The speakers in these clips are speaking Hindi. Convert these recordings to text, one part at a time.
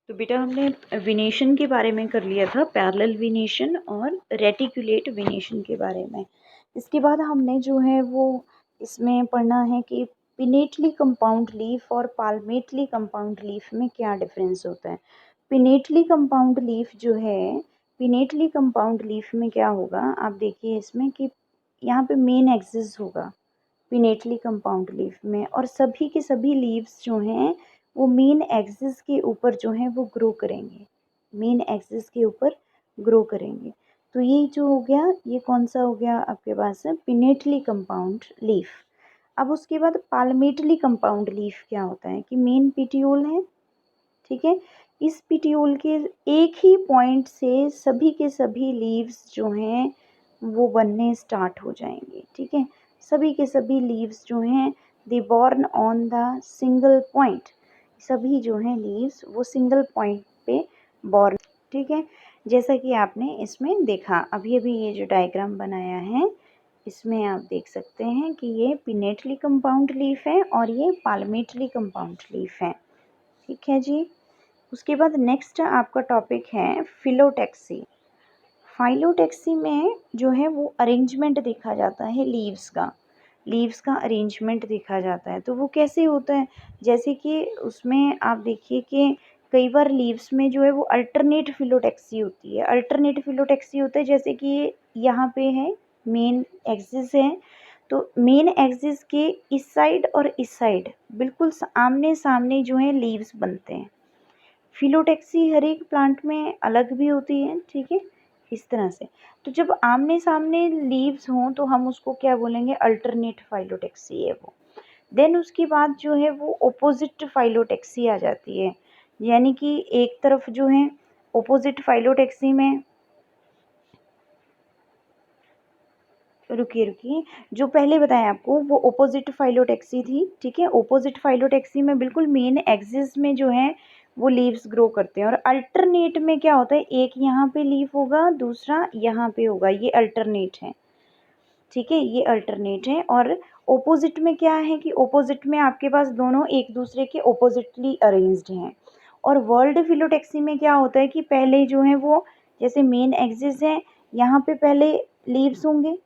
तो बेटा हमने विनेशन के बारे में कर लिया था, पैरेलल विनेशन और रेटिकुलेट विनेशन के बारे में। इसके बाद हमने जो है वो इसमें पढ़ना है कि पिनेटली कंपाउंड लीफ और पाल्मेटली कंपाउंड लीफ में क्या डिफरेंस होता है। पिनेटली कंपाउंड लीफ जो है, पिनेटली कंपाउंड लीफ में क्या होगा, आप देखिए इसमें कि यहाँ पे मेन एक्सिस होगा पिनेटली कंपाउंड लीफ में, और सभी के सभी लीव्स जो हैं वो मेन एक्सिस के ऊपर जो है वो ग्रो करेंगे, मेन एक्सिस के ऊपर ग्रो करेंगे। तो ये जो हो गया, ये कौन सा हो गया आपके पास है, पिनेटली कंपाउंड लीफ। अब उसके बाद पाल्मेटली कंपाउंड लीफ क्या होता है कि मेन पिटियोल है, ठीक है, इस पिटियोल के एक ही पॉइंट से सभी के सभी लीव्स जो हैं वो बनने स्टार्ट हो जाएंगे, ठीक है, सभी के सभी लीव्स जो हैं they born on the single point, सभी जो हैं लीव्स वो सिंगल पॉइंट पे बॉर्न, ठीक है, जैसा कि आपने इसमें देखा अभी अभी ये जो डायग्राम बनाया है इसमें आप देख सकते हैं कि ये पिनेटली कंपाउंड लीफ है और ये पाल्मेटली कंपाउंड लीफ है, ठीक है जी। उसके बाद नेक्स्ट आपका टॉपिक है फिलोटैक्सी। फाइलोटैक्सी में जो है वो अरेंजमेंट देखा जाता है लीव्स का अरेंजमेंट देखा जाता है। तो वो कैसे होता है, जैसे कि उसमें आप देखिए कि कई बार लीव्स में जो है वो अल्टरनेट फिलोटैक्सी होती है। अल्टरनेट फिलोटैक्सी होता है जैसे कि यहाँ पे है मेन एक्सिस है, तो मेन एक्सिस के इस साइड और इस साइड बिल्कुल आमने सामने जो है लीव्स बनते हैं। फिलोटैक्सी हर एक प्लांट में अलग भी होती है, ठीक है, इस तरह से। तो जब आमने सामने लीव्स हों तो हम उसको क्या बोलेंगे, अल्टरनेट फाइलोटैक्सी है वो। देन उसके बाद जो है वो ओपोजिट फाइलोटैक्सी आ जाती है, यानी कि एक तरफ जो है ओपोजिट फाइलोटैक्सी में, रुकिए जो पहले बताया आपको वो ओपोजिट फाइलोटैक्सी थी, ठीक है, ओपोजिट फाइलोटैक्सी में बिल्कुल मेन एक्सिस में जो है वो लीव्स ग्रो करते हैं। और अल्टरनेट में क्या होता है, एक यहाँ पे लीफ होगा दूसरा यहाँ पे होगा, ये अल्टरनेट है, ठीक है, ये अल्टरनेट है। और ओपोजिट में क्या है कि ओपोजिट में आपके पास दोनों एक दूसरे के ओपोजिटली अरेंज्ड हैं। और वर्ल्ड फिलोटैक्सी में क्या होता है कि पहले जो है वो जैसे मेन एक्सिस है, यहाँ पे पहले लीव्स होंगे,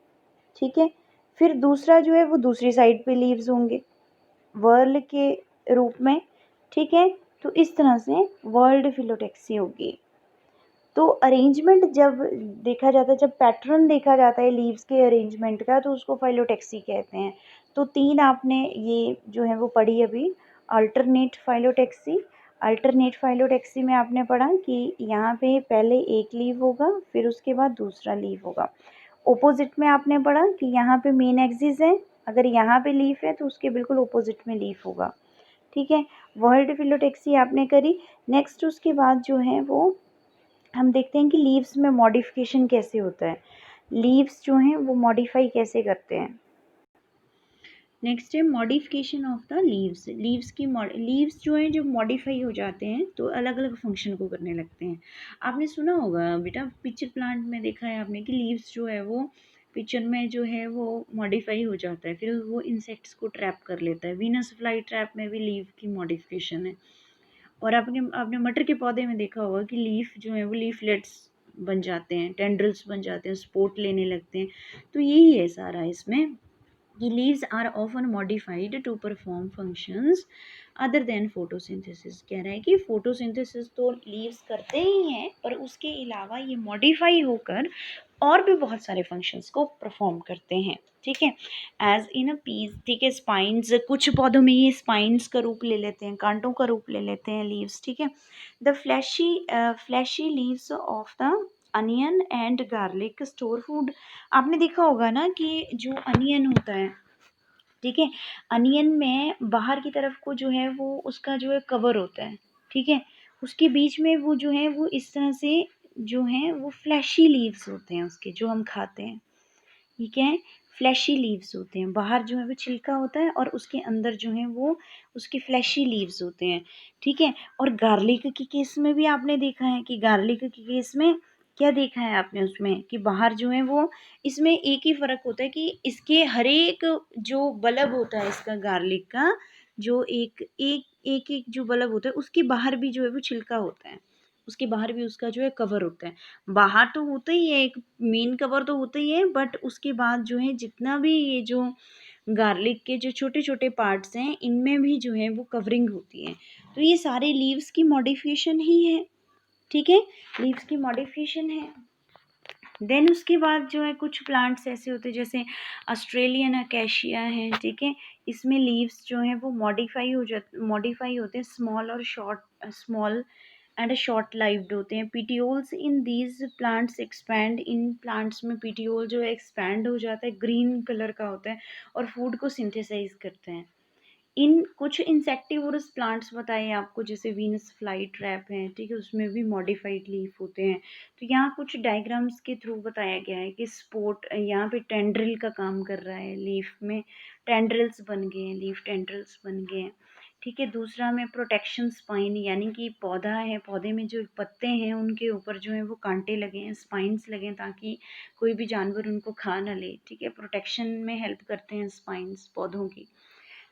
ठीक है, फिर दूसरा जो है वो दूसरी साइड पे लीव्स होंगे वर्ल के रूप में, ठीक है। तो इस तरह से वर्ल्ड फिलोटैक्सी होगी। तो अरेंजमेंट जब देखा जाता है, जब पैटर्न देखा जाता है लीव्स के अरेंजमेंट का, तो उसको फाइलोटैक्सी कहते हैं। तो तीन आपने ये जो है वो पढ़ी अभी, अल्टरनेट फाइलोटैक्सी। अल्टरनेट फाइलोटैक्सी में आपने पढ़ा कि यहाँ पे पहले एक लीव होगा फिर उसके बाद दूसरा लीव होगा। ओपोजिट में आपने पढ़ा कि यहाँ पे मेन एक्सिस है, अगर यहाँ पे लीफ है तो उसके बिल्कुल ओपोजिट में लीफ होगा, ठीक है। वर्ल्ड फिलोटैक्सी आपने करी। नेक्स्ट उसके बाद जो है वो हम देखते हैं कि लीव्स में मॉडिफिकेशन कैसे होता है, लीव्स जो हैं वो मॉडिफाई कैसे करते हैं। नेक्स्ट है modification of the leaves. Leaves जो हैं जब मॉडिफाई हो जाते हैं तो अलग अलग फंक्शन को करने लगते हैं। आपने सुना होगा बेटा, पिचर प्लांट में देखा है आपने कि लीव्स जो है वो पिचर में जो है वो मॉडिफाई हो जाता है, फिर वो इंसेक्ट्स को ट्रैप कर लेता है। वीनस फ्लाई ट्रैप में भी लीव की मॉडिफिकेशन है। और आपने आपने मटर के पौधे में देखा होगा कि लीफ जो है वो लीफलेट्स बन जाते हैं, टेंड्रिल्स बन जाते हैं, स्पोर्ट लेने लगते हैं। तो यही है सारा इसमें कि leaves are often modified to perform functions other than photosynthesis. कह रहा है कि फोटोसिंथेसिस तो लीव्स करते ही हैं पर उसके अलावा ये मॉडिफाई होकर और भी बहुत सारे फंक्शंस को परफॉर्म करते हैं, ठीक है। एज इन अ पीस, ठीक है, स्पाइंस, कुछ पौधों में ये स्पाइंस का रूप ले लेते हैं, कांटों का रूप ले लेते हैं लीव्स, ठीक है। The fleshy leaves of the onion and garlic store food. आपने देखा होगा ना कि जो अनियन होता है, ठीक है, अनियन में बाहर की तरफ को जो है वो उसका जो है कवर होता है, ठीक है, उसके बीच में वो जो है वो इस तरह से जो है वो फ्लैशी लीव्स होते हैं उसके, जो हम खाते हैं, ये क्या है, फ्लैशी लीव्स होते हैं। बाहर जो है वो छिलका होता है और उसके अंदर जो है वो उसके फ्लैशी लीव्स होते हैं, ठीक है। और गार्लिक के केस में भी आपने देखा है कि गार्लिक के केस में क्या देखा है आपने उसमें कि बाहर जो है वो, इसमें एक ही फ़र्क होता है कि इसके हर एक जो बल्ब होता है इसका गार्लिक का, जो एक एक एक एक जो बल्ब होता है उसके बाहर भी जो है वो छिलका होता है, उसके बाहर भी उसका जो है कवर होता है। बाहर तो होता ही है, एक मेन कवर तो होता ही है, बट उसके बाद जो है जितना भी ये जो गार्लिक के जो छोटे छोटे पार्ट्स हैं इनमें भी जो है वो कवरिंग होती है। तो ये सारे लीव्स की मॉडिफिकेशन ही है, ठीक है, लीव्स की मॉडिफिकेशन है। देन उसके बाद जो है कुछ प्लांट्स ऐसे होते हैं जैसे ऑस्ट्रेलियन अकेशिया है, ठीक है, इसमें लीव्स जो हैं वो मॉडिफाई होते हैं, स्मॉल और short, small and short lived होते हैं। Petioles in these plants expand, in plants में पीटियोल जो है एक्सपैंड हो जाता है, ग्रीन कलर का होता है और फूड को सिंथेसाइज करते हैं। इन कुछ इंसेक्टिवोरस प्लांट्स बताए आपको जैसे वीनस फ्लाई ट्रैप है, ठीक है, उसमें भी मॉडिफाइड लीफ होते हैं। तो यहाँ कुछ डायग्राम्स के थ्रू बताया गया है कि स्पोर्ट यहाँ पे टेंड्रिल का काम कर रहा है, लीफ में टेंड्रिल्स बन गए हैं, लीफ टेंड्रिल्स बन गए हैं, ठीक है। दूसरा में प्रोटेक्शन स्पाइन, यानी कि पौधा है, पौधे में जो पत्ते हैं उनके ऊपर जो है वो कांटे लगे हैं, स्पाइंस लगे हैं ताकि कोई भी जानवर उनको खा ना ले, ठीक है, प्रोटेक्शन में हेल्प करते हैं स्पाइंस पौधों की।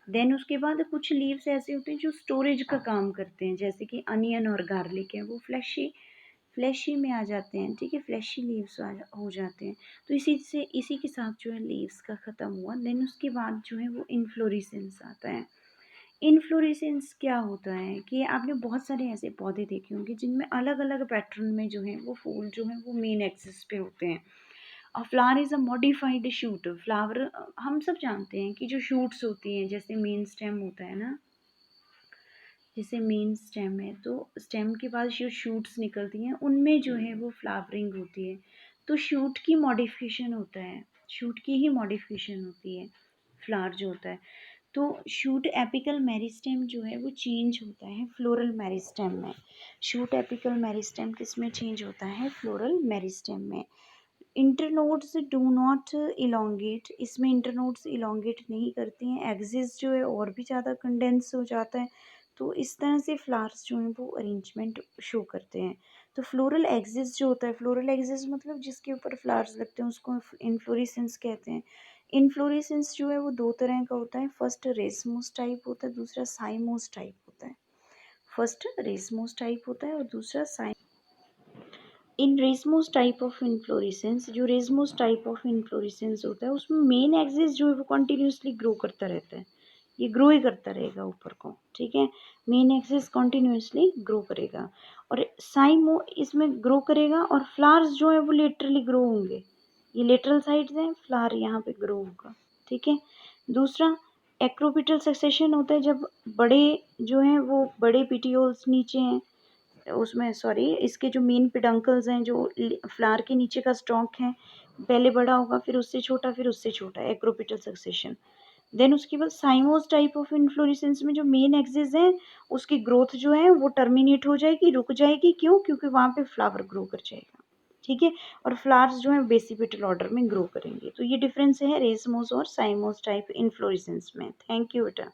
देन उसके बाद कुछ लीव्स ऐसे होते हैं जो स्टोरेज का काम करते हैं, जैसे कि अनियन और गार्लिक है, वो फ्लैशी में आ जाते हैं, ठीक है, फ्लैशी लीव्स हो जाते हैं। तो इसी के साथ जो है लीव्स का ख़त्म हुआ। देन उसके बाद जो है वो इन्फ्लोरेसेंस आता है। इन्फ्लोरेसेंस क्या होता है कि आपने बहुत सारे ऐसे पौधे देखे होंगे जिनमें अलग अलग पैटर्न में जो है वो फूल जो है वो मेन एक्सिस पे होते हैं। अ flower is a modified shoot, flower हम सब जानते हैं कि जो शूट्स होती हैं जैसे मेन स्टेम होता है ना, जैसे मेन स्टेम है तो स्टेम के बाद जो शूट्स निकलती हैं उनमें जो है वो फ्लावरिंग होती है। तो शूट की मॉडिफिकेशन होता है, शूट की ही मॉडिफिकेशन होती है फ्लावर जो होता है। तो शूट एपिकल मेरिस्टेम जो है वो चेंज होता है फ्लोरल मेरिस्टेम में। शूट एपिकल मेरिस्टेम किस में चेंज होता है? फ्लोरल मेरिस्टेम में। इंटरनोड्स डू नॉट इलोंगेट, इसमें इंटरनोड्स इलोंगेट नहीं करती हैं, एक्सिस जो है और भी ज़्यादा कंडेंस हो जाता है। तो इस तरह से फ्लावर्स जो हैं वो अरेंजमेंट शो करते हैं। तो फ्लोरल एक्सिस जो होता है, फ्लोरल एक्सिस मतलब जिसके ऊपर फ्लावर्स लगते हैं उसको इन्फ्लोरेसेंस कहते हैं। इन्फ्लोरेसेंस जो है वो दो तरह का होता है, फर्स्ट रेसमोस टाइप होता है, दूसरा साइमोस टाइप होता है। फर्स्ट रेसमोस टाइप होता है और दूसरा साइम। इन रेसमोस टाइप ऑफ इन्फ्लोरेसेंस, जो रेसमोस टाइप ऑफ इन्फ्लोरेसेंस होता है उसमें मेन एक्सिस जो है वो कंटिन्यूसली ग्रो करता रहता है, ये ग्रो ही करता रहेगा ऊपर को, ठीक है, मेन एक्सिस कंटिन्यूसली ग्रो करेगा। और साइमो इसमें ग्रो करेगा और फ्लावर्स जो है वो लेटरली ग्रो होंगे, ये लेटरल साइड्स हैं, फ्लावर यहाँ पे ग्रो होगा, ठीक है। दूसरा एक्रोपिटल सक्सेशन होता है, जब बड़े जो हैं वो बड़े पिटियोल्स नीचे हैं उसमें, सॉरी, इसके जो मेन पिडंकल्स हैं जो फ्लावर के नीचे का स्टॉक है, पहले बड़ा होगा फिर उससे छोटा फिर उससे छोटा, एक्रोपिटल सक्सेशन। देन उसके बाद साइमोस टाइप ऑफ इन्फ्लोरेसेंस में जो मेन एक्सिस है उसकी ग्रोथ जो है वो टर्मिनेट हो जाएगी, रुक जाएगी, क्यों? क्योंकि वहाँ पे फ्लावर ग्रो कर जाएगा, ठीक है, और फ्लावर्स जो है बेसिपिटल ऑर्डर में ग्रो करेंगे। तो ये डिफरेंस है रेसमोस और साइमोस टाइप इन्फ्लोरेसेंस में। थैंक यू बेटा।